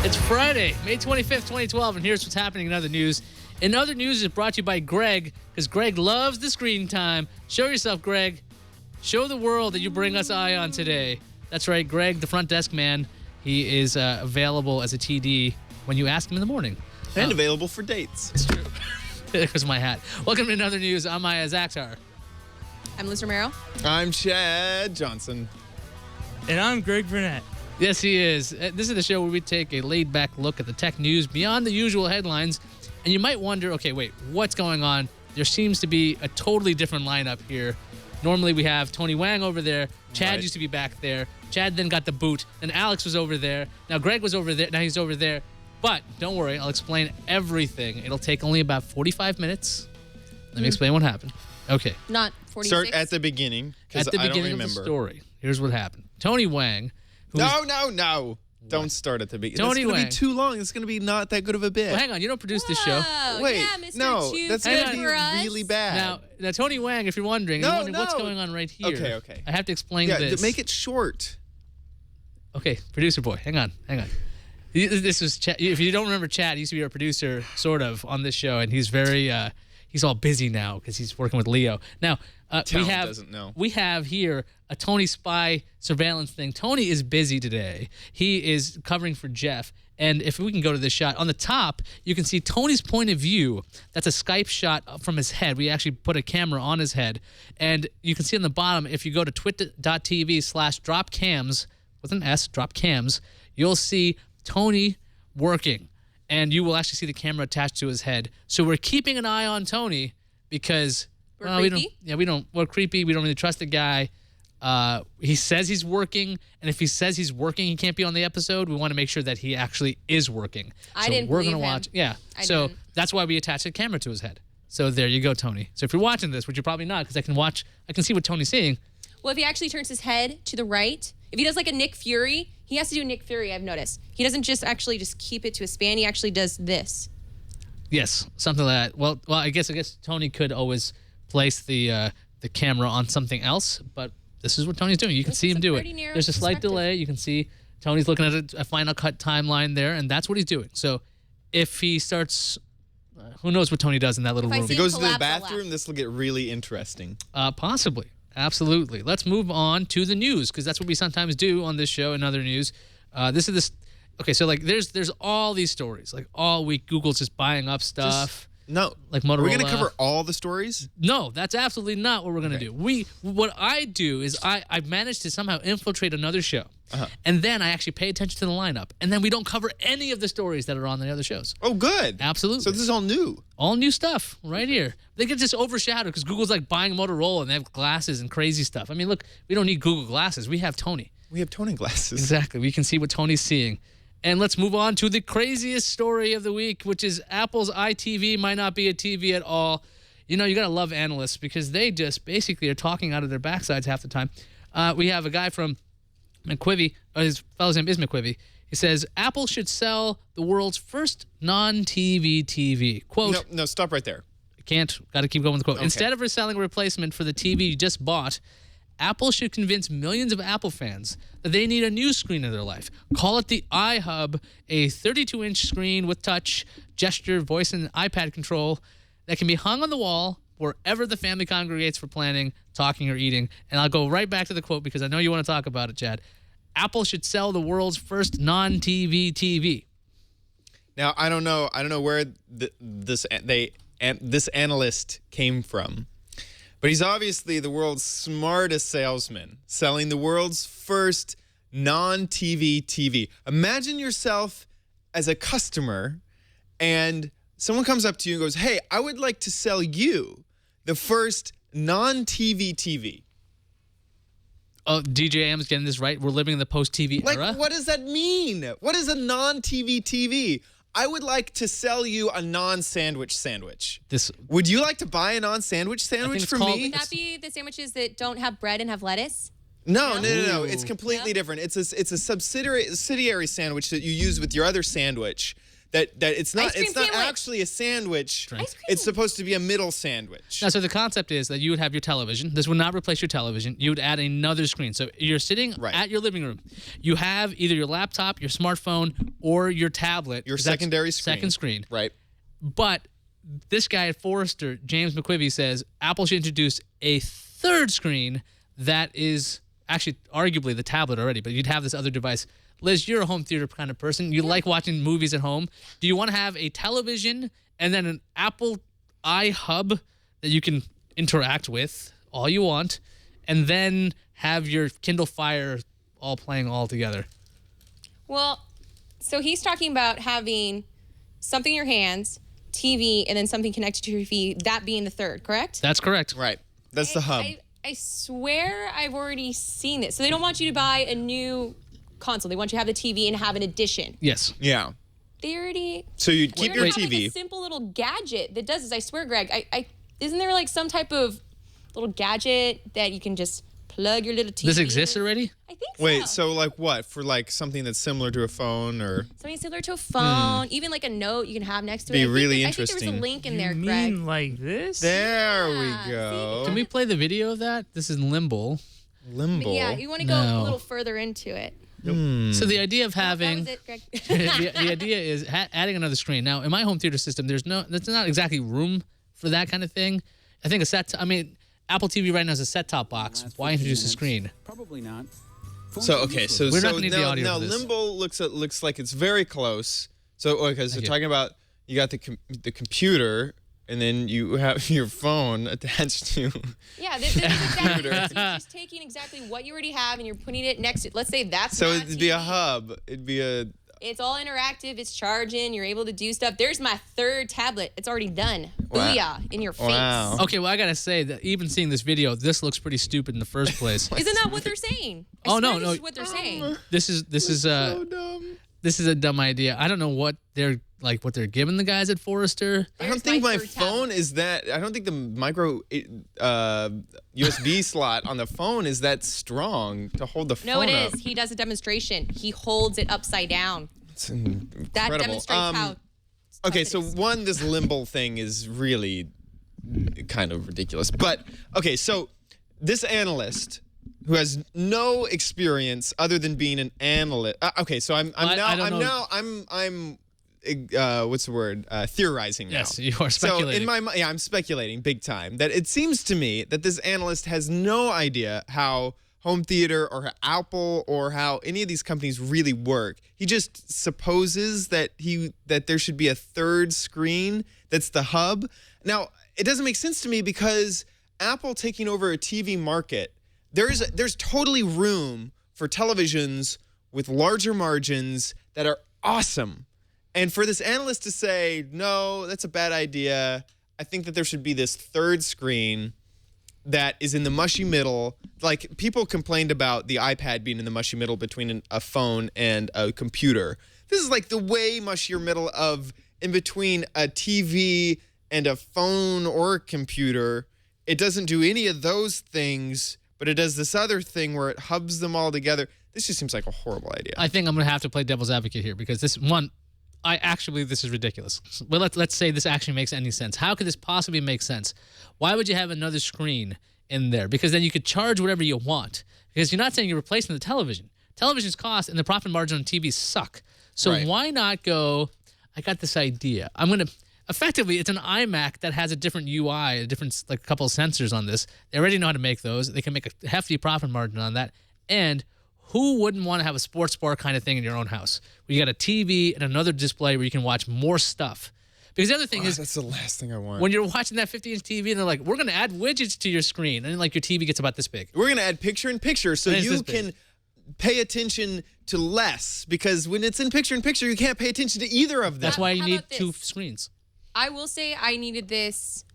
It's Friday, May 25th, 2012, and here's what's happening in other news. In other news is brought to you by Greg, because Greg loves the screen time. Show yourself, Greg. Show the world that you bring us Ion today. That's right, Greg, the front desk man. He is available as a TD when you ask him in the morning. And available for dates. It's true. There was my hat. Welcome to Another News. I'm Maya Zakhtar. I'm Liz Romero. I'm Chad Johnson. And I'm Greg Burnett. Yes, he is. This is the show where we take a laid-back look at the tech news beyond the usual headlines. And you might wonder, okay, wait, what's going on? There seems to be a totally different lineup here. Normally we have Tony Wang over there. Chad used to be back there. Chad then got the boot. Then Alex was over there. Now Greg was over there. Now he's over there. But don't worry, I'll explain everything. It'll take only about 45 minutes. Let me explain what happened. Okay. Not 46. Start at the beginning, because At the I don't beginning of remember. the story, here's what happened. Tony Wang. No. Don't start at the beginning. Tony That's going to Wang. be too long. It's going to be not that good of a bit. Well, hang on. You don't produce this show. Wait, yeah, Mr. no, Chu, that's good going to be for us. really bad. Now, Tony Wang, if you're wondering, what's going on right here. Okay. I have to explain yeah, this. make it short. Okay, producer boy, hang on. This was Chad. If you don't remember Chad, he used to be our producer, sort of, on this show, and he's very, he's all busy now because he's working with Leo. Now, Talent doesn't know. we have here a Tony spy surveillance thing. Tony is busy today. He is covering for Jeff. And if we can go to this shot, on the top, you can see Tony's point of view. That's a Skype shot from his head. We actually put a camera on his head. And you can see on the bottom, if you go to twit.tv/dropcams, with an S, dropcams, you'll see Tony working. And you will actually see the camera attached to his head. So we're keeping an eye on Tony because... We're creepy? We're creepy. We don't really trust the guy. He says he's working, and if he says he's working, he can't be on the episode. We want to make sure that he actually is working. I didn't we're believe gonna him. watch. Yeah. I So didn't. that's why we attach a camera to his head. So there you go, Tony. So if you're watching this, which you're probably not, because I can see what Tony's seeing. Well, if he actually turns his head to the right, if he does like a Nick Fury, he has to do Nick Fury, I've noticed. He doesn't just keep it to a span. He actually does this. Yes, something like that. Well, I guess Tony could always place the camera on something else, but this is what Tony's doing. You can see is him a do pretty it. narrow There's a slight perspective. delay. You can see Tony's looking at a Final Cut timeline there, and that's what he's doing. So if he starts, who knows what Tony does in that little If I room? see If he goes to the collapse, I'll laugh. bathroom, this will get really interesting. Possibly. Absolutely. Let's move on to the news, because that's what we sometimes do on this show and other news. Okay, so like there's all these stories. Like all week, Google's just buying up stuff. No. Like Are we going Motorola. to cover all the stories? No, that's absolutely not what we're going to do. What I do is I've managed to somehow infiltrate another show. And then I actually pay attention to the lineup. And then we don't cover any of the stories that are on the other shows. Oh, good. Absolutely. So this is all new. All new stuff right here. They get just overshadowed because Google's like buying Motorola and they have glasses and crazy stuff. I mean, look, we don't need Google glasses. We have Tony. We have Tony glasses. Exactly. We can see what Tony's seeing. And let's move on to the craziest story of the week, which is Apple's iTV might not be a TV at all. You know, you got to love analysts because they just basically are talking out of their backsides half the time. We have a guy from McQuivey, his fellow's name is McQuivey. He says, Apple should sell the world's first non-TV TV. Quote, No, stop right there. got to keep going with the quote. Okay. Instead of selling a replacement for the TV you just bought, Apple should convince millions of Apple fans that they need a new screen in their life. Call it the iHub, a 32-inch screen with touch, gesture, voice, and iPad control that can be hung on the wall wherever the family congregates for planning, talking, or eating. And I'll go right back to the quote because I know you want to talk about it, Chad. Apple should sell the world's first non-TV TV. Now, I don't know where this analyst came from. But he's obviously the world's smartest salesman, selling the world's first non-TV TV. Imagine yourself as a customer, and someone comes up to you and goes, hey, I would like to sell you the first non-TV TV. Oh, DJ Am's getting this right. We're living in the post-TV Like, era. what does that mean? What is a non-TV TV? I would like to sell you a non-sandwich sandwich. Would you like to buy a non-sandwich sandwich it's from called- me? Would that be the sandwiches that don't have bread and have lettuce? No. No? It's completely No? different. It's a subsidiary sandwich that you use with your other sandwich that it's not Ice cream sandwich. actually a sandwich. Ice cream. It's supposed to be a middle sandwich. Now, so the concept is that you would have your television. This would not replace your television. You would add another screen. So you're sitting Right. at your living room. You have either your laptop, your smartphone, or your tablet. Your 'cause that's secondary screen. Second screen. Right. But this guy at Forrester, James McQuivey, says Apple should introduce a third screen that is actually arguably the tablet already, but you'd have this other device. Liz, you're a home theater kind of person. You like watching movies at home. Do you want to have a television and then an Apple iHub that you can interact with all you want, and then have your Kindle Fire all playing all together? Well, so he's talking about having something in your hands, TV, and then something connected to your feed, that being the third, correct? That's correct. Right. That's the hub. I swear I've already seen this. So they don't want you to buy a new console. They want you to have the TV and have an addition. Yes. Yeah. They already... So you'd keep your Have like TV. a simple little gadget that does this. I swear, Greg. Isn't there like some type of little gadget that you can just plug your little TV? This exists already? I think so. Wait, so like what? For like something that's similar to a phone or Something similar to a phone, even like a note you can have next to Be it. I think really there- I think there was interesting. a link in You there, mean Greg. like this? there Yeah, we go. Can we play the video of that? This is Limbo. Limbo. Yeah, you want to go No. a little further into it. So the idea of That having was it, Greg. the idea is adding another screen. Now, in my home theater system, there's not exactly room for that kind of thing. I think Apple TV right now is a set-top box. Why introduce a screen? Probably not. So okay, so We're not gonna need the now, audio now for this. Limbo looks like it's very close. So okay, so Thank you. talking about you got the computer and then you have your phone attached to. Yeah, this is exactly it. So you're just taking exactly what you already have and you're putting it next to. Let's say that's So not it'd be a TV. hub. It'd be a. It's all interactive. It's charging. You're able to do stuff. There's my third tablet. It's already done. Wow. Booyah in your face. Wow. Okay, well, I gotta say that even seeing this video, this looks pretty stupid in the first place. Isn't that what they're saying? I Oh, swear no, this no. is what they're saying. This is So dumb. this is a dumb idea. I don't know what they're giving the guys at Forrester. I don't There's think my third phone tablet. is that. I don't think the micro USB slot on the phone is that strong to hold the No, phone it up. is. He does a demonstration. He holds it upside down. It's That incredible. demonstrates how. Okay, tough so it is. one, this Limbo thing is really kind of ridiculous. But okay, so this analyst who has no experience other than being an analyst. Okay, so I'm I don't know. what's the word? Theorizing now. Yes, you are speculating. So in my mind, yeah, I'm speculating big time. That it seems to me that this analyst has no idea how home theater or how Apple or how any of these companies really work. He just supposes that there should be a third screen that's the hub. Now, it doesn't make sense to me because Apple taking over a TV market, there's totally room for televisions with larger margins that are awesome. And for this analyst to say, no, that's a bad idea. I think that there should be this third screen that is in the mushy middle. Like, people complained about the iPad being in the mushy middle between a phone and a computer. This is like the way mushier middle of in between a TV and a phone or a computer. It doesn't do any of those things, but it does this other thing where it hubs them all together. This just seems like a horrible idea. I think I'm gonna have to play devil's advocate here because I actually believe this is ridiculous. Well, let's say this actually makes any sense. How could this possibly make sense? Why would you have another screen in there? Because then you could charge whatever you want. Because you're not saying you're replacing the television. Televisions cost and the profit margin on TV suck. So Right. why not go, I got this idea. I'm going to, effectively, it's an iMac that has a different UI, a couple of sensors on this. They already know how to make those. They can make a hefty profit margin on that. And who wouldn't want to have a sports bar kind of thing in your own house? Where you got a TV and another display where you can watch more stuff. Because the other thing is, that's the last thing I want. when you're watching that 50-inch TV and they're like, we're going to add widgets to your screen. And like your TV gets about this big. We're going to add picture-in-picture so And it's you this big. can pay attention to less. Because when it's in picture-in-picture, you can't pay attention to either of them. That's why you How need about this? 2 screens. I will say I needed this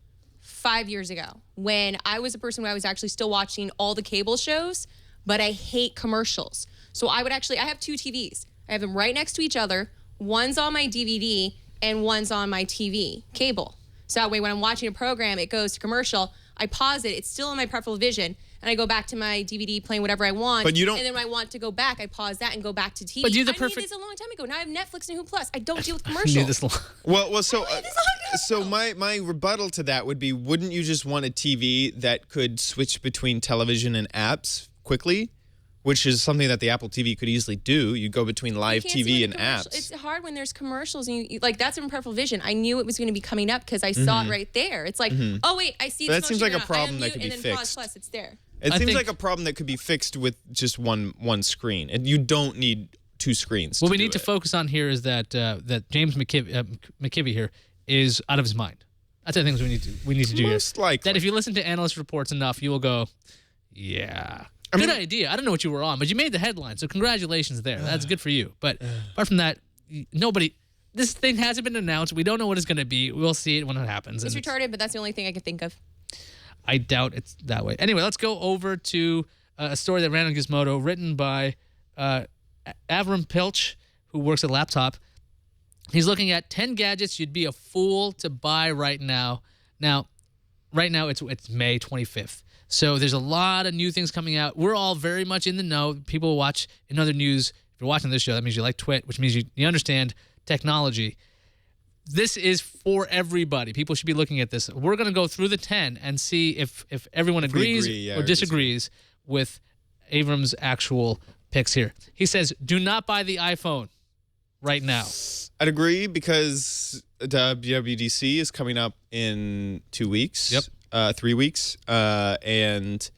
5 years ago when I was a person who I was actually still watching all the cable shows, but I hate commercials. So I have 2 TVs. I have them right next to each other. One's on my DVD and one's on my TV cable. So that way when I'm watching a program, it goes to commercial. I pause it. It's still in my peripheral vision. and I go back to my DVD playing whatever I want. But you don't- And then when I want to go back, I pause that and go back to TV. But you're the I perfect- needed this a long time ago. Now I have Netflix and Hulu Plus. I don't deal with I need commercials. this long. Well, so This long so my rebuttal to that would be, wouldn't you just want a TV that could switch between television and apps quickly? Which is something that the Apple TV could easily do. You go between live You can't see TV when and the commercial- apps. It's hard when there's commercials and like that's in peripheral vision. I knew it was going to be coming up because I saw it right there. It's like, oh wait, I see. But this that seems motion like a now. I problem that unmute could be and then pause fixed. plus. It's there. It I seems think- like a problem that could be fixed with just one screen, and you don't need two screens. What to we do need to it. focus on here is that that James McKibbe here is out of his mind. That's the things we need to do Most here. likely. That if you listen to analyst reports enough, you will go, yeah. Good idea. I don't know what you were on, but you made the headline, so congratulations there. That's good for you. But apart from that, nobody. This thing hasn't been announced. We don't know what it's going to be. We'll see it when it happens. It's And retarded, but that's the only thing I can think of. I doubt it's that way. Anyway, let's go over to a story that ran on Gizmodo, written by Avram Pilch, who works at Laptop. He's looking at 10 gadgets you'd be a fool to buy right now. Now, right now it's May 25th. So there's a lot of new things coming out. We're all very much in the know. People watch in other news. If you're watching this show, that means you like Twit, which means you understand technology. This is for everybody. People should be looking at this. We're going to go through the 10 and see if everyone we agrees agree, yeah, or or disagrees with Avram's actual picks here. He says, do not buy the iPhone right now. I'd agree because WWDC is coming up in 2 weeks. Yep. 3 weeks. And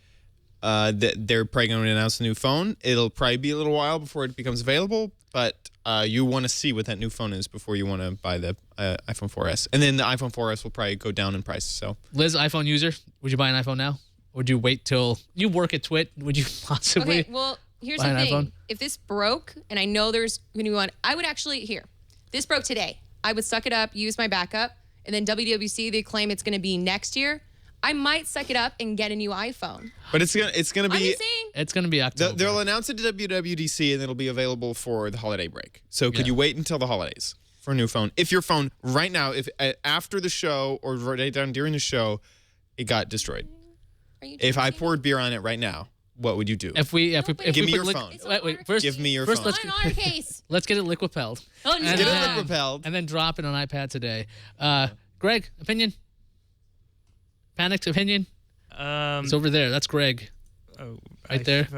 they're probably going to announce a new phone. It'll probably be a little while before it becomes available, but you want to see what that new phone is before you want to buy the iPhone 4S. And then the iPhone 4S will probably go down in price. So Liz, iPhone user, would you buy an iPhone now? Or would you wait till you work at Twit? Would you possibly? Okay, well, here's buy the an thing. iPhone? If this broke, and I know there's going to be one, I would actually, this broke today. I would suck it up, use my backup, and then WWC, they claim it's going to be next year. I might suck it up and get a new iPhone. but it's gonna I'm be just saying. It's going to be October. they'll announce it at WWDC and it'll be available for the holiday break. So could Yeah. you wait until the holidays for a new phone? If your phone right now, if after the show or right down during the show, it got destroyed. Are you If I joking? poured beer on it right now, what would you do? If we Give we me put your phone. It's on Wait, honor first case. Give me your first phone. On an honor case. let's get it liquid pelled. Oh, no. Get it liquid-pelled. And then drop it on iPad today. Greg, opinion? Panicked opinion? It's over there. That's Greg. Right there.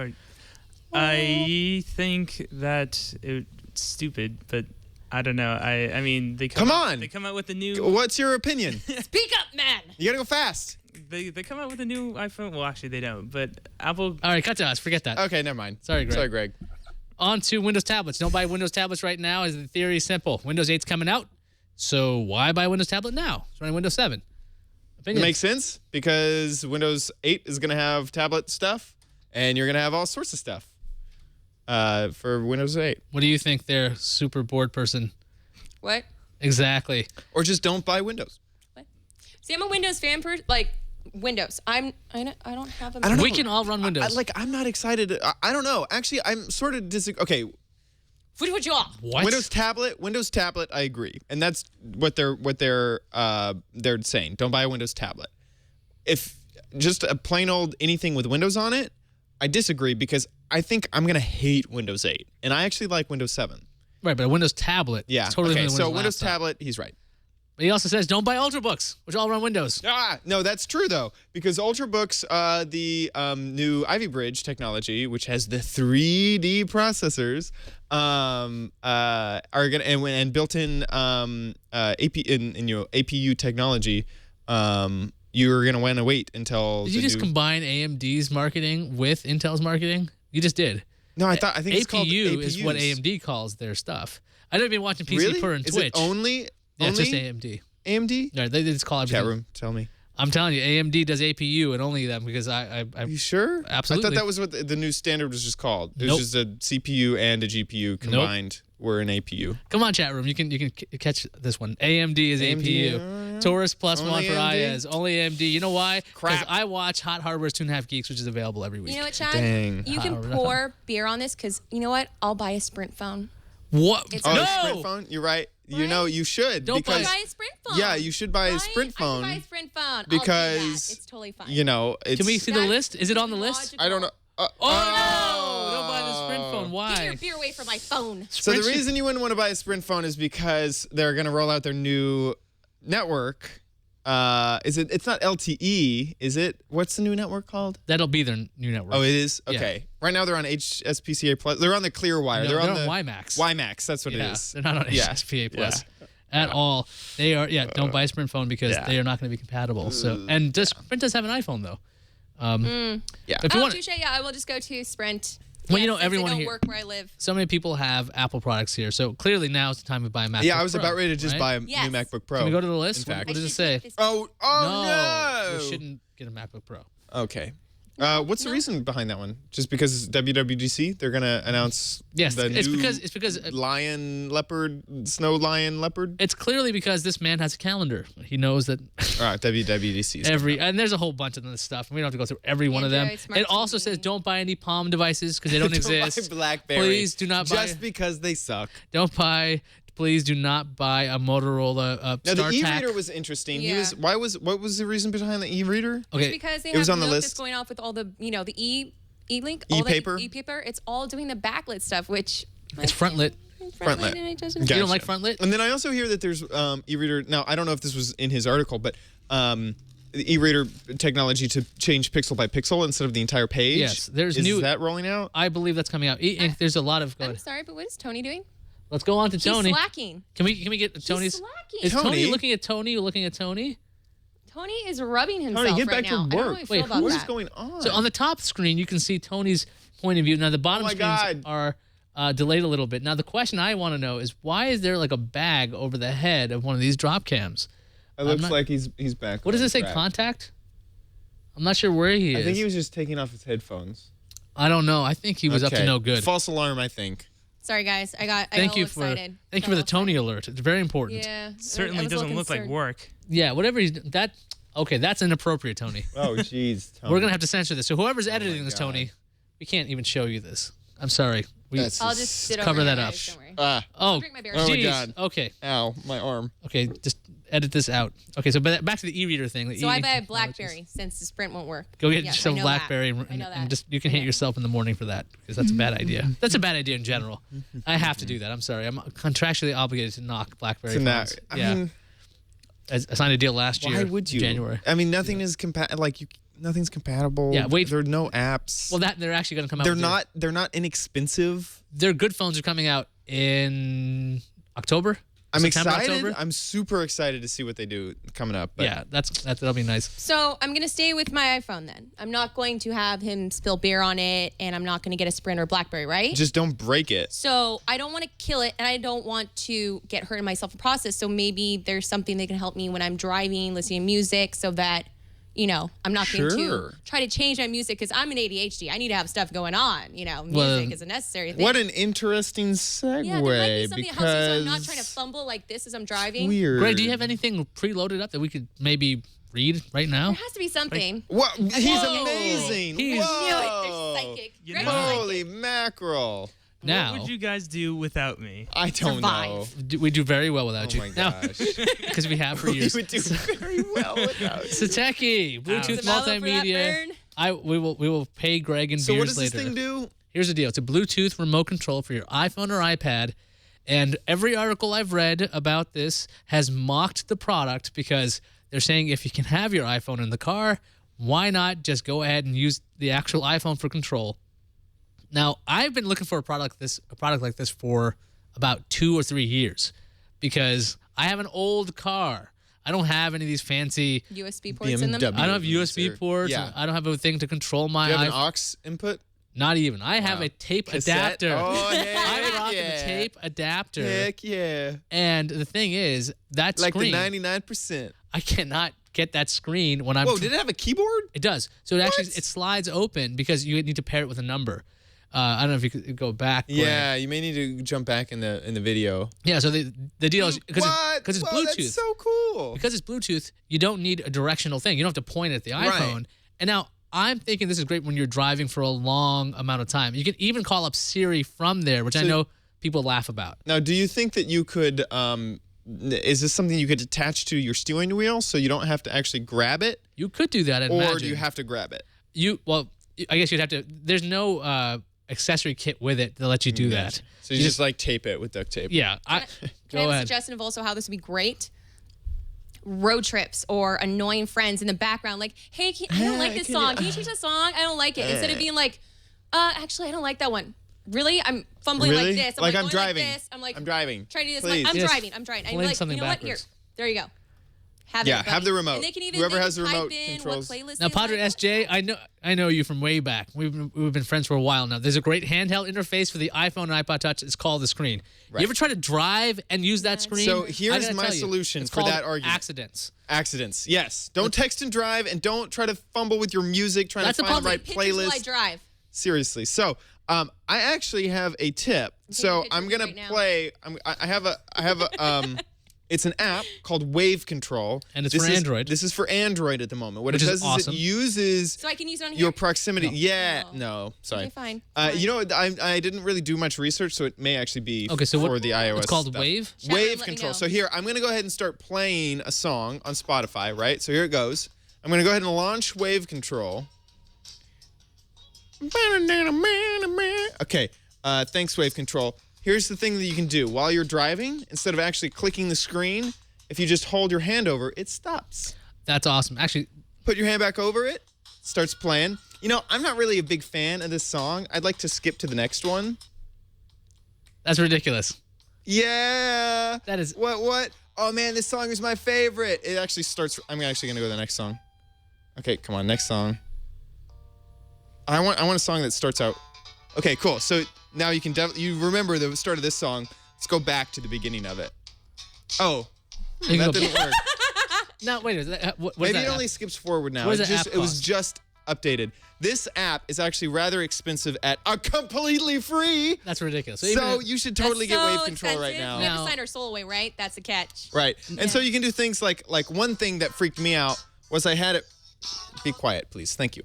I think that it's stupid, but I don't know. I mean, they Come on. They come out with a new. What's your opinion? Speak up, man. You gotta go fast. They come out with a new iPhone. Well, actually, they don't. But Apple. All right, cut to us. Forget that. Okay, never mind. Sorry, Greg. Sorry, Greg. On to Windows tablets. Don't buy Windows tablets right now, as the theory is simple. Windows 8's coming out, so why buy Windows tablet now? It's running Windows 7. It Opinions? makes sense because Windows 8 is gonna have tablet stuff, and you're gonna have all sorts of stuff for Windows 8. What do you think there, super bored person? What? Exactly. Or just don't buy Windows. See, I'm a Windows fan like Windows. I don't have a I don't know. We can all run Windows. I'm not excited. I don't know. Actually, I'm sort of okay. What you want? What? Windows tablet, I agree, and that's what they're saying. Don't buy a Windows tablet. If just a plain old anything with Windows on it, I disagree because I think I'm gonna hate Windows 8, and I actually like Windows 7. Right, but a Windows tablet. Yeah. is totally okay. different So than Windows laptop. tablet, he's right. But he also says don't buy Ultrabooks, which all run Windows. No, that's true though, because Ultrabooks, the new Ivy Bridge technology, which has the 3D processors, are gonna and built-in APU technology. You're gonna want to wait until. Did you just combine AMD's marketing with Intel's marketing? You just did. No, I think it's called APU is what APUs. AMD calls their stuff. I know you've been watching PC Really? Per and Is Twitch. it only Yeah, it's just only AMD. AMD? No, they just call everything. Chat room, tell me. I'm telling you, AMD does APU and only them because I Are you sure? Absolutely. I thought that was what the new standard was just called. It was Nope. just a CPU and a GPU combined were an APU. come on, chat room. You can catch this one. AMD is AMD, APU. Taurus plus Only one for AMD? IAS. Only AMD. You know why? Because Crap. I watch Hot Hardware's 2.5 Geeks, which is available every week. You know what, Chad? Dang. You can pour beer on this because you know what? I'll buy a Sprint phone. What? It's Oh, No! the Sprint phone? You're right. You know, you should. Don't Buy because, a Sprint phone. yeah, you should buy a Right? Sprint phone. I can buy a Sprint phone. I'll do because, that. It's totally fine. You know, it's. Can we see the That's list? Is it on the list? logical. I don't know. Oh, no! Don't buy the Sprint phone. Get Why? your beer away from my phone. So the Sprint should- reason you wouldn't want to buy a Sprint phone is because they're going to roll out their new network. It's not LTE, is it? What's the new network called? That'll be their new network. Oh, it is? Yeah. Okay. Right now they're on HSPCA Plus. They're on the Clearwire. No, they're on they're the on WiMAX. WiMAX, that's what Yeah, it is. they're not on Yeah. HSPA Plus at all. They are. Yeah, don't buy a Sprint phone because Yeah. they are not going to be compatible. So, and Sprint does have an iPhone though. Yeah. If you Oh, want, touche. Yeah, I will just go to Sprint. Well, Yeah, you know, since everyone they don't here- work where I live. so many people have Apple products here. So clearly now is the time to buy a MacBook Yeah, I was Pro, about ready to just right? buy a Yes. new MacBook Pro. Can we go to the list? in fact. What does I it should say? take this- Oh no! You shouldn't get a MacBook Pro. Okay. What's the reason behind that one? Just because WWDC, they're gonna announce Yes, the it's new because snow lion leopard. it's clearly because this man has a calendar. He knows that WWDC. 's and there's a whole bunch of this stuff. We don't have to go through every one of them. Android, Smart It also TV. says don't buy any Palm devices because they don't Don't buy exist. BlackBerry. Please do not buy. Just because they suck. Please do not buy a Motorola Now the StarTAC. e-reader was interesting. Yeah. What was the reason behind the e-reader? Okay, Because they It was have on the note list. that's going off with all the, the e-link, E-paper? e-paper. It's all doing the backlit stuff, which it's frontlit. Frontlit. and it doesn't. Gotcha. You don't like frontlit? And then I also hear that there's e-reader. Now I don't know if this was in his article, but the e-reader technology to change pixel by pixel instead of the entire page. Yes, there's is new- that rolling out? I believe that's coming out. There's a lot of. Go I'm ahead. sorry, but what is Tony doing? Let's go on to Tony. He's slacking. Can we get Tony's? slacking. Is Tony Tony? looking at Tony? You looking at Tony? Tony is rubbing himself Tony, get right back now. to I don't know work. how I feel Wait, about What that. is going on? So on the top screen, you can see Tony's point of view. Now the bottom Oh my screens God. are delayed a little bit. Now the question I want to know is why is there like a bag over the head of one of these drop cams? it looks not- like he's back. What does on it say? track. Contact? I'm not sure where he is. I think he was just taking off his headphones. I don't know. I think he was up to Okay. no good. False alarm, I think. Sorry, guys. I got Thank a you little for excited. thank you Got for a the little Tony alert. It's very important. excited. Yeah. Certainly I was a little doesn't look like concerned. work. Yeah, whatever he's that. Okay, that's inappropriate, Tony. Oh, jeez. We're gonna have to censor this. So whoever's Oh editing this, God. Tony, we can't even show you this. I'm sorry. That's I'll just sit cover over that here, up. guys, Don't worry. Ah, Drink my beer. Oh my Jeez. God. Okay. ow, my arm. Okay. Just edit this out. Okay. So back to the e-reader thing. So I buy a BlackBerry since the Sprint won't work. Go get Yes, yourself I a know BlackBerry that. I and, know that. and just you can hate yourself in the morning for that because that's a bad idea. That's a bad idea in general. I have to do that. I'm sorry. I'm contractually obligated to knock BlackBerry So now, phones. I Yeah. mean, I signed a deal last year. why would you? January. I mean, nothing is nothing's compatible. Yeah, wait. There are no apps. Well, they're actually going to come out. they're with not. They're not inexpensive. Their good phones are coming out in October. I'm September, excited. October? I'm super excited to see what they do coming up. But Yeah, that'll be nice. So I'm gonna stay with my iPhone then. I'm not going to have him spill beer on it, and I'm not gonna get a Sprint or BlackBerry, right? just don't break it. So I don't want to kill it, and I don't want to get hurt in myself in the process. So maybe there's something that can help me when I'm driving, listening to music, so that I'm not going to Sure. try to change my music because I'm an ADHD. I need to have stuff going on. Music is a necessary thing. What an interesting segue. yeah, there might be something that helps me, so I'm not because trying to fumble like this as I'm driving. Weird. Greg, do you have anything preloaded up that we could maybe read right now? There has to be something. What? He's Whoa. amazing. He's- Whoa. They're psychic. You Greg's know- Holy psychic. mackerel. Now What would you guys do without me? I don't Survive. know. we do very well without Oh you. my gosh. Because we have for We years. would do very well without you. Sateki, Bluetooth Is it mellow for that multimedia. burn? We will pay Greg in So what beers does this later. thing do? Here's the deal. It's a Bluetooth remote control for your iPhone or iPad. And every article I've read about this has mocked the product because they're saying if you can have your iPhone in the car, why not just go ahead and use the actual iPhone for control? Now, I've been looking for a product like this for about 2 or 3 years because I have an old car. I don't have any of these fancy. USB ports in them. BMW. I don't have USB Or- ports. yeah. I don't have a thing to control my Do you have an iPhone. aux input? Not even. I have Wow. a tape Cassette? adapter. Oh, I'm heck rocking yeah. a tape adapter. Heck yeah. And the thing is, that Like screen, the 99%. I cannot get that screen when I'm. Whoa, did it have a keyboard? It does. So it actually What? it slides open because you need to pair it with a number. I don't know if you could go back. Greg. Yeah, you may need to jump back in the video. Yeah. So the deal is because What? it's Whoa, Bluetooth. That's so cool. Because it's Bluetooth, you don't need a directional thing. You don't have to point at the iPhone. Right. And now I'm thinking this is great when you're driving for a long amount of time. You can even call up Siri from there, which I So- know people laugh about. Now, do you think that you could? Is this something you could attach to your steering wheel so you don't have to actually grab it, You could do that. or do you have to grab it? I guess you'd have to. There's no accessory kit with it that lets you do that. So you just like tape it with duct tape. Yeah. Can I Go have a ahead. suggestion of also how this would be great? Road trips or annoying friends in the background, like, hey, I don't like this song. Can you change the song? I don't like it. Instead of being like, actually, I don't like that one. Really? I'm fumbling Really? like this. I'm Like, like I'm going driving. Like this. I'm like, I'm driving. Trying to do this. Please. I'm Yes. driving. I'm Playing like, you something know what? Here, backwards. there you go. Have Yeah, everybody. have the remote. And they can even Whoever they has can the type remote in controls. What playlist Now, they Padre like. SJ, I know you from way back. We've been friends for a while now. There's a great handheld interface for the iPhone and iPod Touch. It's called the screen. Right. You ever try to drive and use that screen? So I here's gotta my tell you, solution it's for called that argument. Accidents. Accidents. Yes. Don't text and drive, and don't try to fumble with your music trying That's to the find the problem. right Pictures while I playlist. drive. Seriously. So, I actually have a tip. So picture I'm of gonna you right now. play. I have a. It's an app called Wave Control, And it's This for is- Android. This is for Android at the moment. What Which it is does is awesome. it uses So I can use it on here. your proximity. Yeah. No. No. Sorry. Okay, fine. You know, I didn't really do much research, so it may actually be Okay, so for what- the iOS. it's called stuff. Wave? Chat room, Wave let me Control. know. So here, I'm going to go ahead and start playing a song on Spotify, right? So here it goes. I'm going to go ahead and launch Wave Control. Okay, thanks, Wave Control. Here's the thing that you can do. While you're driving, instead of actually clicking the screen, if you just hold your hand over, it stops. That's awesome. Actually, Put your hand back over it, starts playing. You know, I'm not really a big fan of this song. I'd like to skip to the next one. that's ridiculous. Yeah. That is- What? Oh man, this song is my favorite. It actually starts. I'm actually gonna go to the next song. Okay, come on, next song. I want a song that starts out. Okay, cool. So now you can you remember the start of this song. Let's go back to the beginning of it. Oh, You can that go- didn't work. No, wait. Is that, what is Maybe that it app? only skips forward now. What does It that app it was cost? just updated. This app is actually rather expensive at a completely free. That's ridiculous. So, So even- you should totally That's get so Wave Control right expensive. now. We have Now- to sign our soul away, right? That's the catch. Right. And so you can do things like one thing that freaked me out was I had it. Be quiet, please. Thank you.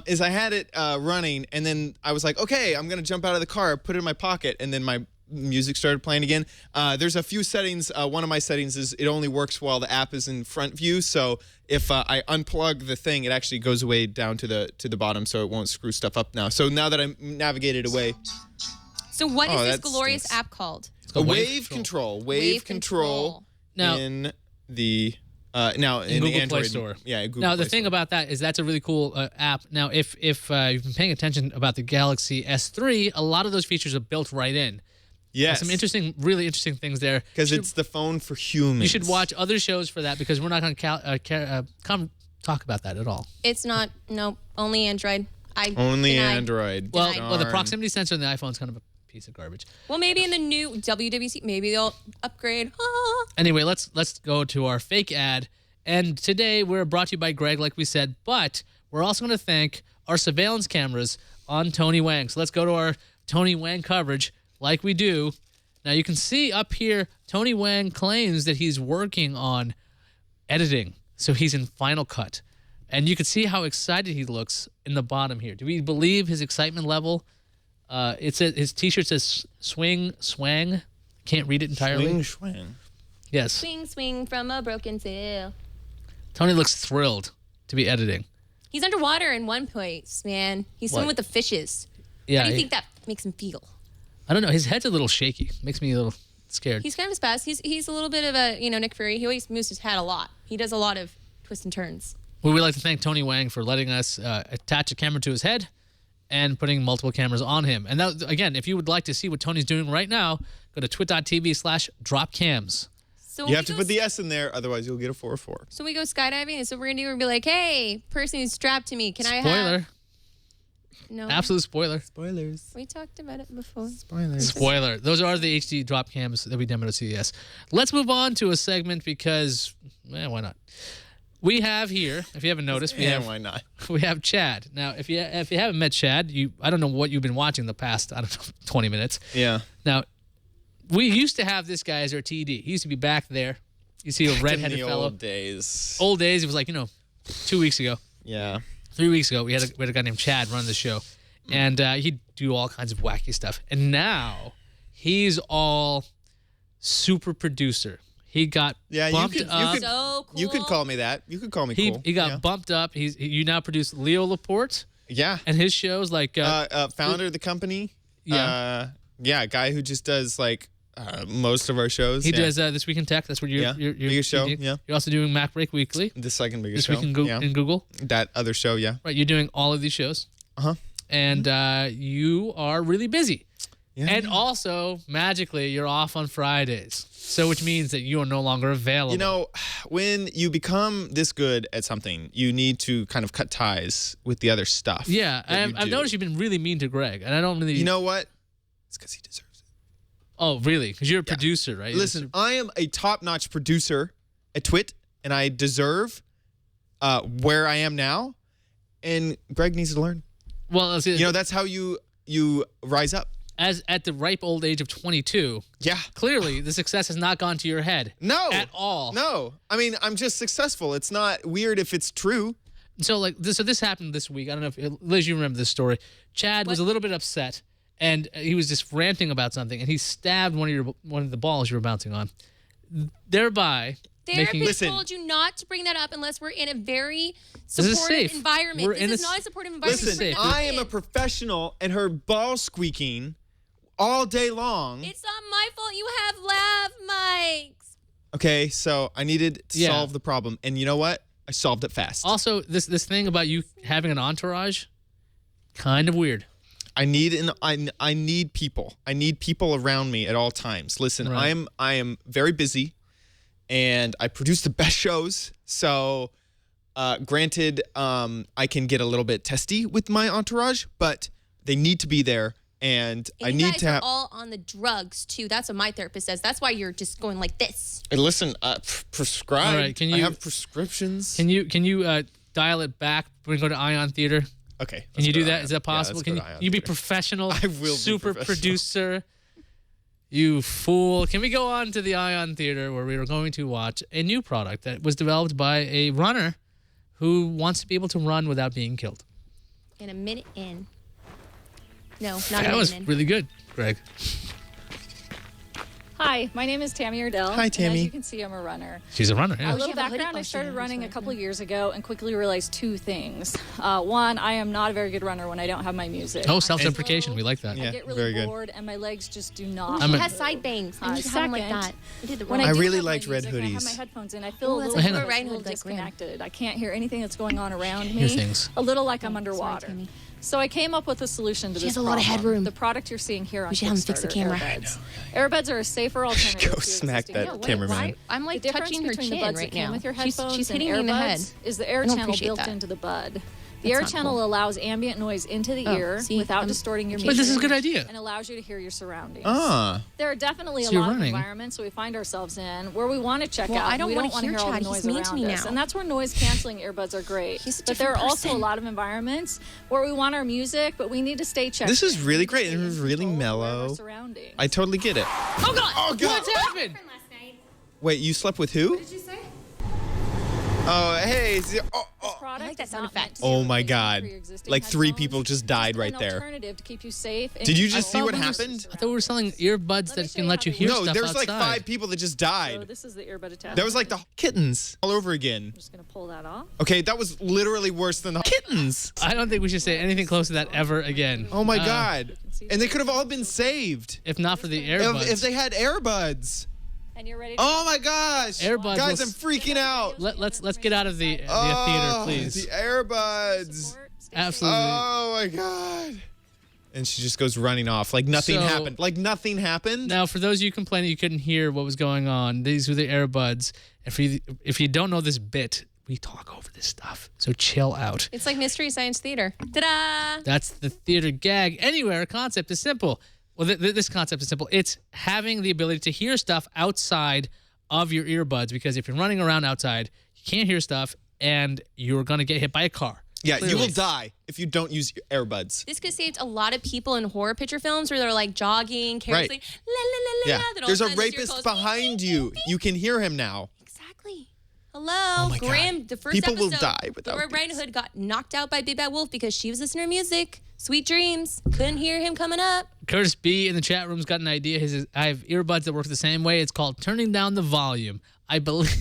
Is I had it running, and then I was like, okay, I'm gonna jump out of the car, put it in my pocket, and then my music started playing again. There's a few settings. One of my settings is it only works while the app is in front view. So if I unplug the thing, it actually goes away down to the bottom, so it won't screw stuff up now. So now that I'm navigated away, So what is Oh, this that glorious stinks. app called? a Wave Wave Control. Wave Control. Now- in the now in Google the Play Android Store. Yeah, Google Now, the Play thing Store. about that is that's a really cool app. Now, if you've been paying attention about the Galaxy S3, a lot of those features are built right in. Yes, Some really interesting things there. because You it's the phone for humans. You should watch other shows for that because we're not going to talk about that at all. It's not. Nope. Only Android. I Only deny. Android. Well, Denied. the Darn. proximity sensor in the iPhone is kind of a piece of garbage. Well, maybe in the new WWC, maybe they'll upgrade. Ah. Anyway, let's go to our fake ad. And today we're brought to you by Greg, like we said, but we're also going to thank our surveillance cameras on Tony Wang. So let's go to our Tony Wang coverage, like we do. Now you can see up here, Tony Wang claims that he's working on editing, so he's in Final Cut, and you can see how excited he looks in the bottom here. Do we believe his excitement level? His T-shirt says "swang." Can't read it entirely. Swing, swing. Yes. Swing, swing from a broken sail. Tony looks thrilled to be editing. He's underwater in one place, man. He's swimming What? with the fishes. Yeah, How do you think that makes him feel? I don't know. His head's a little shaky. Makes me a little scared. He's kind of a spaz. He's a little bit of a Nick Fury. He always moves his head a lot. He does a lot of twists and turns. We would like to thank Tony Wang for letting us attach a camera to his head and putting multiple cameras on him. And that, again, if you would like to see what Tony's doing right now, go to twit.tv/dropcams. So You when have we to go put the S in there, otherwise you'll get a 4-4. So we go skydiving, and so we're gonna do. We're gonna be like, "Hey, person who's strapped to me, can I have?" Spoiler. No, Absolute spoiler. Spoilers. We talked about it before. Spoilers. Spoiler. Those are the HD drop cams that we demoed at CES. Let's move on to a segment because, why not? We have here, if you haven't noticed, Yeah, why not? we have Chad. Now, if you haven't met Chad, I don't know what you've been watching the past 20 minutes. Yeah. Now, we used to have this guy as our TD. He used to be back there. You see a redheaded In the fellow. old days. Old days. It was like 2 weeks ago, Yeah. 3 weeks ago. We had a guy named Chad run the show, and he'd do all kinds of wacky stuff. And now he's all super producer. He got bumped up. So cool. You could call me that. You could call me He cool. got Yeah. bumped up. You now produce Leo Laporte Yeah. and his shows like Founder of the company. Yeah. Yeah, guy who just does like most of our shows. he yeah. does This Week in Tech. That's what you're. Yeah. You're Biggest show, you do. yeah. You're also doing Mac Break Weekly. The second biggest This show. Week in, yeah. in Google. That other show, yeah. Right. You're doing all of these shows. Uh-huh. And you are really busy. Yeah. And also, magically, you're off on Fridays. So, which means that you are no longer available. You know, when you become this good at something, you need to kind of cut ties with the other stuff. Yeah, that you I've do. noticed you've been really mean to Greg, and I don't really. You know what? It's because he deserves it. Oh, really? Because you're a producer, right? Listen, I am a top-notch producer at Twit, and I deserve where I am now. And Greg needs to learn. Well, You know, that's how you rise up. as at the ripe old age of 22, Yeah. clearly the success has not gone to your head. No. At all. No. I mean, I'm just successful. It's not weird if it's true. So like this happened this week. I don't know if Liz, you remember this story. Chad was a little bit upset, and he was just ranting about something, and he stabbed one of the balls you were bouncing on, thereby making. Therapist Listen. told you not to bring that up unless we're in a very This is supportive safe. environment. We're This in is a not a supportive environment. This is Listen, safe. I am a professional, and her ball squeaking all day long. It's not my fault you have lav mics. Okay, so I needed to Yeah. solve the problem, and you know what? I solved it fast. Also, this thing about you having an entourage, kind of weird. I need people. I need people around me at all times. Listen, Right. I am very busy, and I produce the best shows. So, granted, I can get a little bit testy with my entourage, but they need to be there, and I And need you guys to are have. all on the drugs too. That's what my therapist says. That's why you're just going like this. Hey, listen, prescribe. All right, can I you- have prescriptions. Can you dial it back? We're going to go to Ion Theater. Okay. Can let's you go do to that? Ion. Is that Yeah, possible? let's Can go you, to Ion you be Theater. professional? I will be super professional. producer. You fool. Can we go on to the Ion Theater where we are going to watch a new product that was developed by a runner who wants to be able to run without being killed? In a minute in. No, not a That minute was in. really good, Greg. Hi, my name is Tammy Ardell. Hi, And Tammy. as you can see, I'm a runner. She's a runner. Yeah. A little you have a hoodie? background, Oh, I started sorry, running sorry. a couple of years ago and quickly realized two things. One, I am not a very good runner when I don't have my music. Oh, I'm self-deprecation. slow, We like that. Yeah, I get very really good. bored and my legs just do not. I'm She a- has side bangs. I need to have them like Second, that. I did the When wrong. I do really have my liked red music, I have my hoodies. headphones in. I feel Oh, a that's little, like a bit red hood, like Graham. disconnected. I can't hear anything that's going on around me. Hear things. A little like I'm underwater. Tammy. So I came up with a solution to She this has a lot of problem. headroom. The product you're seeing here on We should have him fix the Kickstarter, camera. Airbuds. Airbuds are a safer alternative. Go to smack existing that headphones. cameraman. Why? I'm like The difference touching her between chin the buds right that came now. with your She's headphones hitting me and in the head. earbuds is the air I don't channel appreciate built that. into the bud. The That's air not channel cool. allows ambient noise into the Oh, ear see, without I'm- distorting your But music. this is a good idea. And allows you to hear your surroundings. Ah. There are definitely So a you're lot running. of environments that we find ourselves in where we want to check Well, out. I don't we wanna don't want to hear hear all the Chad. noise He's mean to around me us. now. And that's where noise canceling earbuds are great. He's a But there are different also a person. lot of environments where we want our music, but we need to stay checked. This is in. really We need to great stay and in it's really control of mellow. our surroundings. I totally get it. Oh God! Oh, God. What's happened? Wait, you slept with who? Did you say? Oh, hey. Product I like that is sound not meant effect. to be Oh a my replacement God. for your existing Like 3 headphones. people just died It's right an there. alternative to keep you safe and Did you control just see what of your happened? I thought we were selling earbuds Let me that show can you let how you they hear No, stuff there's like outside. 5 people that just So died. this is the earbud attachment. That was like the kittens all over again. I'm just gonna pull that off. Okay, that was literally worse than the kittens. I don't think we should say anything close to that ever again. Oh my Uh, God. And they could have all been saved If not for the earbuds. if they had earbuds. And you're ready to Oh my gosh. Airbuds Guys, will- I'm freaking out. Let's get out of the theater, Oh, please. the earbuds. support, stay Absolutely. Oh my God. And she just goes running off like nothing So- happened. Like nothing happened. Now, for those of you complaining you couldn't hear what was going on, these were the earbuds. If you don't know this bit, we talk over this stuff. So chill out. It's like Mystery Science Theater. Ta-da! That's the theater gag. Anywhere concept is simple. Well, this concept is simple. It's having the ability to hear stuff outside of your earbuds, because if you're running around outside, you can't hear stuff and you're going to get hit by a car. Yeah, you Clearly. will die if you don't use earbuds. This could save a lot of people in horror picture films where they're like jogging, carelessly. La, la, la, la, Yeah. la, then all There's of a sudden this ear rapist goes, behind beep, you. beep, beep. You can hear him now. Exactly. Hello, my God. Graham. The first People will episode, die without Red Riding these. Hood got knocked out by Big Bad Wolf because she was listening to music. Sweet dreams. Couldn't hear him coming up. Curtis B in the chat room's got an idea. He says, I have earbuds that work the same way. It's called turning down the volume. I believe.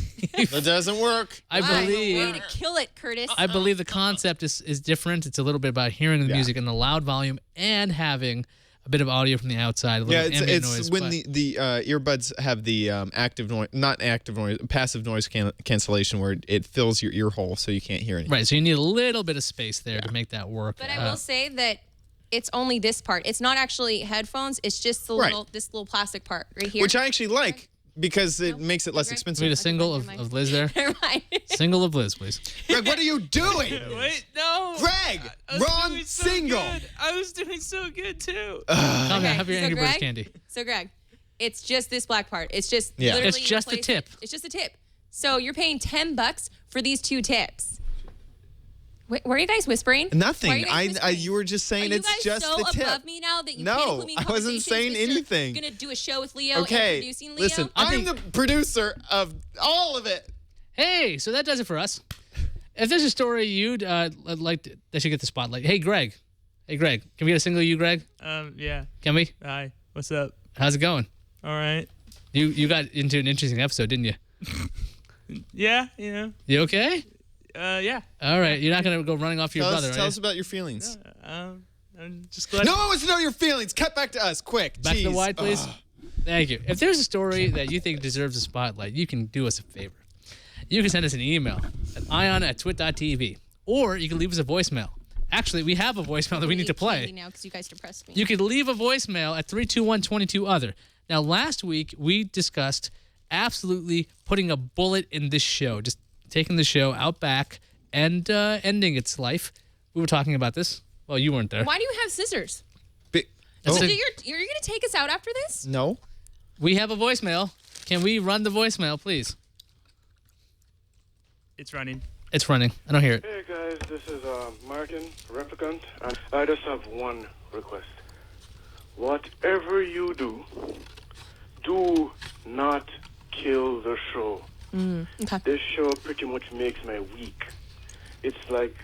That doesn't work. I Way believe. to kill it, Curtis. I believe the concept is different. It's a little bit about hearing the music in the loud volume and having a bit of audio from the outside, a little Yeah, ambient it's noise. when but- the earbuds have the passive noise cancellation where it fills your ear hole so you can't hear anything. Right, so you need a little bit of space there to make that work. But I will say that it's only this part. It's not actually headphones. It's just the Right. this little plastic part right here. Which I actually like because it makes it less Greg? we expensive. need a single Never mind. of Liz there. Never mind. Single of Liz, please. Greg, what are you doing? Wait, no. Greg, I was wrong doing so single. good. I was doing so good too. Calm down. Okay, Have your so Angry Birds Greg? candy. So Greg, it's just this black part. It's just Yeah. literally It's just a place tip. It's just a tip. So you're paying $10 for these 2 tips. Wait, were you guys whispering? Why are Nothing. you guys whispering? You were just saying Are it's you guys just so the tip. above me now that you No, can't include me in I wasn't conversations, saying Mr. anything. Gonna do a show with Leo and Okay, producing Leo. listen, I'm the producer of all of it. Hey, so that does it for us. If there's a story you'd like that should get the spotlight. Hey, Greg. Hey, Greg. Can we get a single of you, Greg? Yeah. Can we? Hi. What's up? How's it going? All right. You got into an interesting episode, didn't you? Yeah. You know. You okay? Yeah. All right. You're not going to go running off your Tell brother, us, are tell you? us about your feelings. I'm just glad. No one wants to know your feelings. Cut back to us, quick. Back to the Jeez. wide, please. Ugh. Thank you. If there's a story that you think deserves a spotlight, you can do us a favor. You can send us an email at ion@twit.tv, or you can leave us a voicemail. Actually, we have a voicemail that we need to play. now because you guys depressed me. You could leave a voicemail at 321-22-OTHER. Now, last week, we discussed absolutely putting a bullet in this show, just taking the show out back and ending its life. We were talking about this. Well, you weren't there. Why do you have scissors? That's So it. you're gonna take us out after this? No. We have a voicemail. Can we run the voicemail, please? It's running. It's running. I don't hear it. Hey guys, this is Martin Replicant, and I just have one request. Whatever you do, do not kill the show. Okay. This show pretty much makes my week. It's like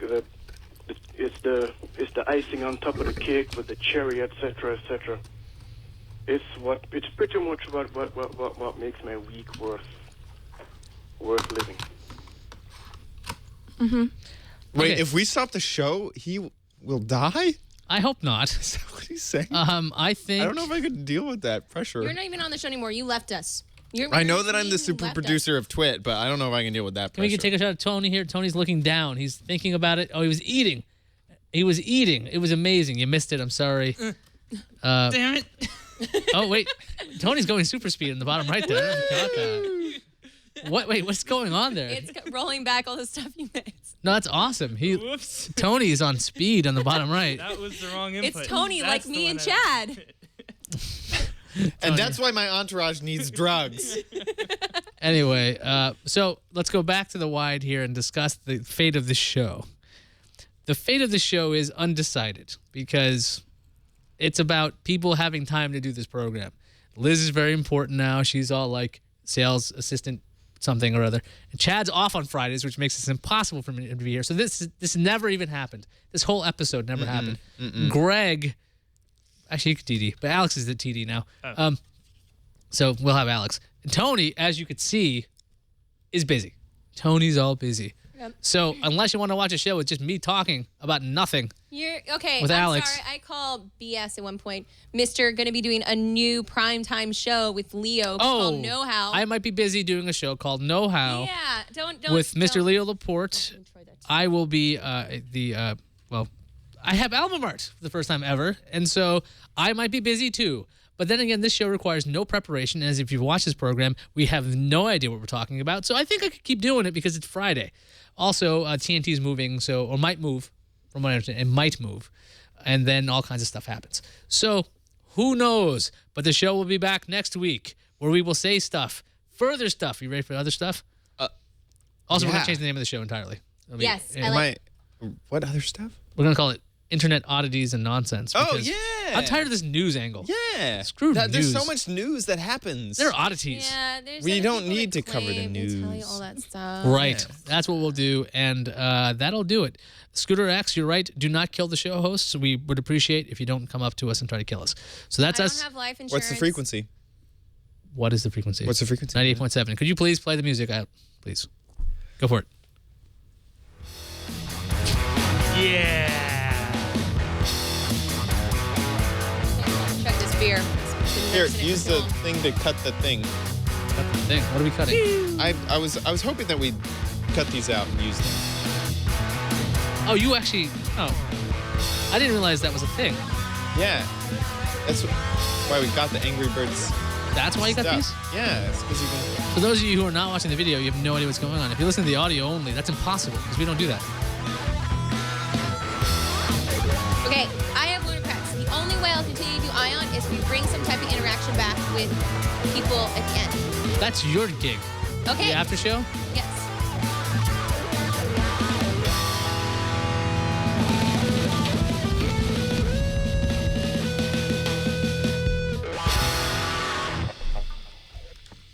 it's the icing on top of the cake with the cherry, etc., etc. It's pretty much what makes my week worth living. Wait, Okay. if we stop the show, he will die? I hope not. Is that what he's saying? I think. I don't know if I could deal with that pressure. You're not even on the show anymore. You left us. I know that I'm the you super left us. producer of Twit, but I don't know if I can deal with that Can we pressure. take a shot at Tony here? Tony's looking down. He's thinking about it. Oh, he was eating. He was eating. It was amazing. You missed it. I'm sorry. Damn it. Oh, wait. Tony's going super speed in the bottom right there. I don't know if you caught that. What? Wait, what's going on there? It's rolling back all the stuff you missed. No, that's awesome. Whoops. Tony's on speed on the bottom right. That was the wrong input. It's Tony, That's like the me one and I- Chad. And that's why my entourage needs drugs. Anyway, so let's go back to the wide here and discuss the fate of the show. The fate of the show is undecided because it's about people having time to do this program. Liz is very important now. She's all like sales assistant something or other. And Chad's off on Fridays, which makes it impossible for me to be here. So this never even happened. This whole episode never happened. Greg, actually, you could TD, but Alex is the TD now. So we'll have Alex. And Tony, as you could see, is busy. Tony's all busy. Yep. So unless you want to watch a show with just me talking about nothing, You're okay. With I'm Alex. sorry. I called BS at one point. Mr. Going to be doing a new primetime show with Leo called Know How. I might be busy doing a show called Know How Yeah, don't with Mr. don't- Leo Laporte. I will be well, I have album art for the first time ever, and so I might be busy too. But then again, this show requires no preparation, as if you've watched this program, we have no idea what we're talking about. So I think I could keep doing it because it's Friday. Also, TNT's moving, or might move, from what I understand. It might move, and then all kinds of stuff happens. So who knows? But the show will be back next week, where we will say stuff, further stuff. You ready for other stuff? Also, we're yeah. gonna change the name of the show entirely. It'll be- Yes, yeah, I like- What other stuff? we're gonna call it Internet Oddities and Nonsense. Oh, because yeah. I'm tired of this news angle. Yeah. Screw There's so news. much news that happens. They're oddities. Yeah, there's We other don't people need that to cover the claim they tell you news. all that stuff. Right. That's what we'll do. And that'll do it. Scooter X, you're right. Do not kill the show hosts. We would appreciate if you don't come up to us and try to kill us. So that's I us. don't have life insurance. What's the frequency? What is the frequency? What's the frequency? 98.7. Could you please play the music out? Please. Go for it. Yeah. Check this beer. Here, use the thing to cut the thing. Cut the thing. What are we cutting? I was hoping that we'd cut these out and use them. Oh, you actually. Oh. I didn't realize that was a thing. Yeah. That's why we got the Angry Birds That's why you got stuff. these? Yeah, it's because you can. For those of you who are not watching the video, you have no idea what's going on. If you listen to the audio only, that's impossible because we don't do that. Okay, I have Lunar Pets. The only way I'll continue to do Ion is if we bring some type of interaction back with people at the end. That's your gig. Okay. The after show? Yes.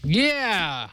Yeah.